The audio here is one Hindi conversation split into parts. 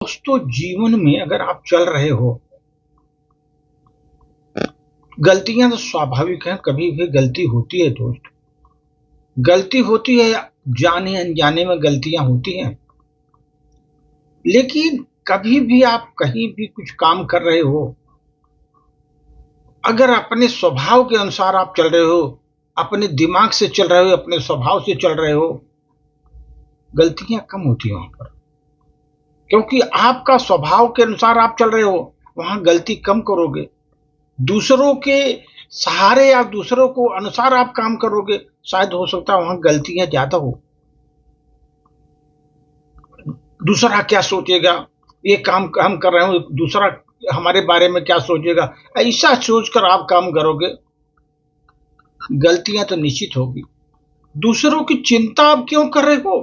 दोस्तों, जीवन में अगर आप चल रहे हो, गलतियां तो स्वाभाविक हैं, कभी भी गलती होती है दोस्त। गलती होती है, जाने अनजाने में गलतियां होती हैं। लेकिन कभी भी आप कहीं भी कुछ काम कर रहे हो, अगर अपने स्वभाव के अनुसार आप चल रहे हो, अपने दिमाग से चल रहे हो, अपने स्वभाव से चल रहे हो, गलतियां कम होती हैं वहां पर। क्योंकि आपका स्वभाव के अनुसार आप चल रहे हो, वहां गलती कम करोगे। दूसरों के सहारे या दूसरों को अनुसार आप काम करोगे, शायद हो सकता है वहां गलतियां ज्यादा हो। दूसरा क्या सोचेगा, ये काम हम कर रहे हो, दूसरा हमारे बारे में क्या सोचेगा, ऐसा सोचकर आप काम करोगे, गलतियां तो निश्चित होगी। दूसरों की चिंता आप क्यों कर रहे हो?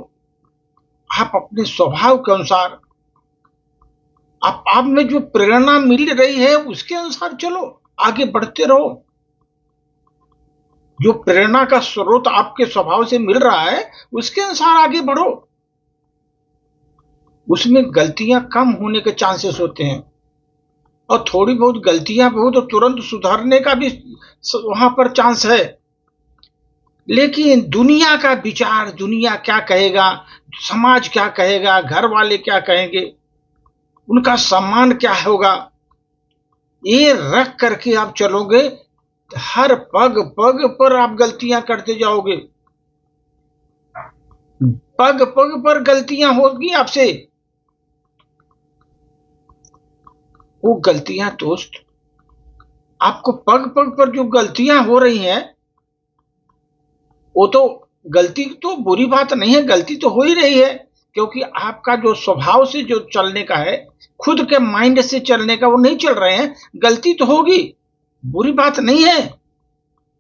आप अपने स्वभाव के अनुसार, आप में जो प्रेरणा मिल रही है उसके अनुसार चलो, आगे बढ़ते रहो। जो प्रेरणा का स्रोत आपके स्वभाव से मिल रहा है, उसके अनुसार आगे बढ़ो। उसमें गलतियां कम होने के चांसेस होते हैं, और थोड़ी बहुत गलतियां हो तो तुरंत सुधारने का भी वहां पर चांस है। लेकिन दुनिया का विचार, दुनिया क्या कहेगा, समाज क्या कहेगा, घर वाले क्या कहेंगे, उनका सम्मान क्या होगा, ये रख करके आप चलोगे, हर पग पग पर आप गलतियां करते जाओगे। पग पग पर गलतियां होगी आपसे। वो गलतियां दोस्त, आपको पग पग पर जो गलतियां हो रही हैं, वो तो गलती तो बुरी बात नहीं है, गलती तो हो ही रही है। क्योंकि आपका जो स्वभाव से जो चलने का है, खुद के माइंड से चलने का, वो नहीं चल रहे हैं। गलती तो होगी, बुरी बात नहीं है।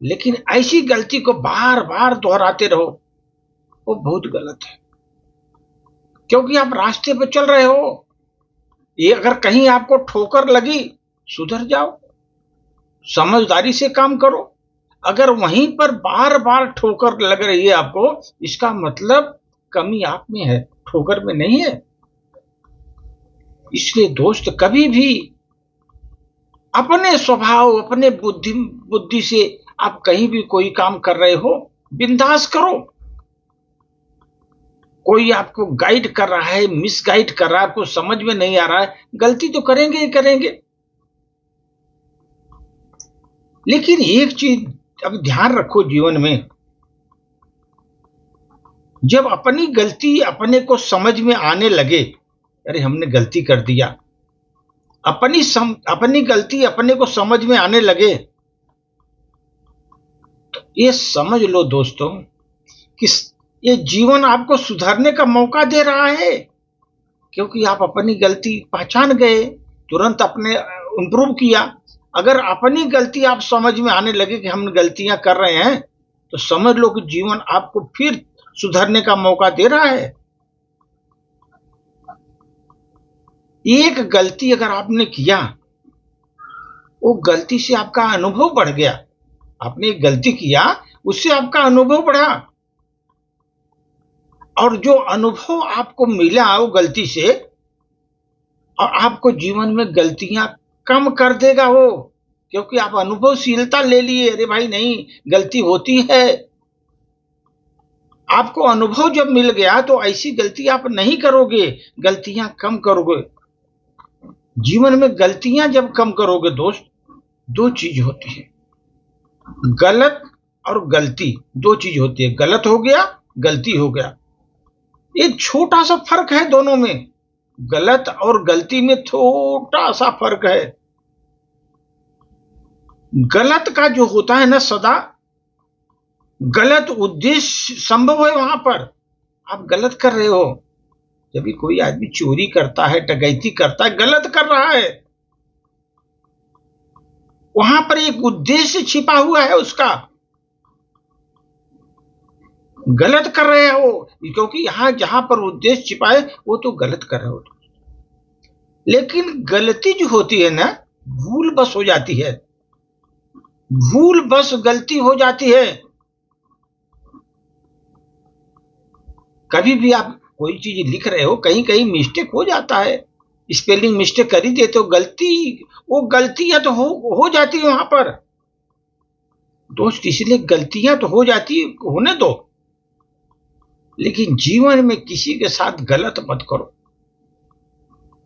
लेकिन ऐसी गलती को बार बार दोहराते रहो, वो बहुत गलत है। क्योंकि आप रास्ते पे चल रहे हो, ये अगर कहीं आपको ठोकर लगी, सुधर जाओ, समझदारी से काम करो। अगर वहीं पर बार बार ठोकर लग रही है आपको, इसका मतलब कमी आप में है, ठोकर में नहीं है। इसलिए दोस्त, कभी भी अपने स्वभाव, अपने बुद्धि से आप कहीं भी कोई काम कर रहे हो, बिंदास करो। कोई आपको गाइड कर रहा है, मिस गाइड कर रहा है, आपको समझ में नहीं आ रहा है, गलती तो करेंगे ही करेंगे। लेकिन एक चीज अब ध्यान रखो जीवन में, जब अपनी गलती अपने को समझ में आने लगे, अरे हमने गलती कर दिया, अपनी गलती अपने को समझ में आने लगे, तो ये समझ लो दोस्तों कि ये जीवन आपको सुधरने का मौका दे रहा है। क्योंकि आप अपनी गलती पहचान गए, तुरंत अपने इंप्रूव किया। अगर अपनी गलती आप समझ में आने लगे कि हम गलतियां कर रहे हैं, तो समझ लो कि जीवन आपको फिर सुधरने का मौका दे रहा है। एक गलती अगर आपने किया, वो गलती से आपका अनुभव बढ़ गया। आपने एक गलती किया, उससे आपका अनुभव बढ़ा, और जो अनुभव आपको मिला वो गलती से, और आपको जीवन में गलतियां कम कर देगा वो। क्योंकि आप अनुभवशीलता ले लिए, अरे भाई नहीं, गलती होती है। आपको अनुभव जब मिल गया तो ऐसी गलती आप नहीं करोगे, गलतियां कम करोगे। जीवन में गलतियां जब कम करोगे दोस्त, दो चीज होती है, गलत और गलती, दो चीज होती है। गलत हो गया, गलती हो गया, एक छोटा सा फर्क है दोनों में। गलत और गलती में छोटा सा फर्क है। गलत का जो होता है ना, सदा गलत उद्देश्य संभव है वहां पर, आप गलत कर रहे हो। जब भी कोई आदमी चोरी करता है, डकैती करता है, गलत कर रहा है, वहां पर एक उद्देश्य छिपा हुआ है उसका। गलत कर रहे हो, क्योंकि यहां जहां पर उद्देश्य छिपा है, वो तो गलत कर रहे हो। लेकिन गलती जो होती है ना, भूल बस हो जाती है, भूल बस गलती हो जाती है। कभी भी आप कोई चीज लिख रहे हो, कहीं कहीं मिस्टेक हो जाता है, स्पेलिंग मिस्टेक कर ही देते हो, गलती, वो गलतियां तो हो जाती है वहां पर दोस्त, इसलिए गलतियां तो हो जाती, होने दो, लेकिन जीवन में किसी के साथ गलत मत करो,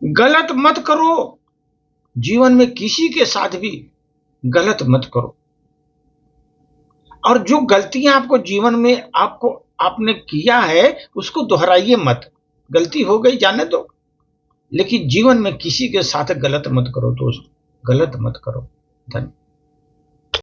गलत मत करो, जीवन में किसी के साथ भी गलत मत करो। और जो गलतियां आपको जीवन में आपने किया है उसको दोहराइए मत, गलती हो गई जाने दो, लेकिन जीवन में किसी के साथ गलत मत करो दोस्त, गलत मत करो। धन्यवाद।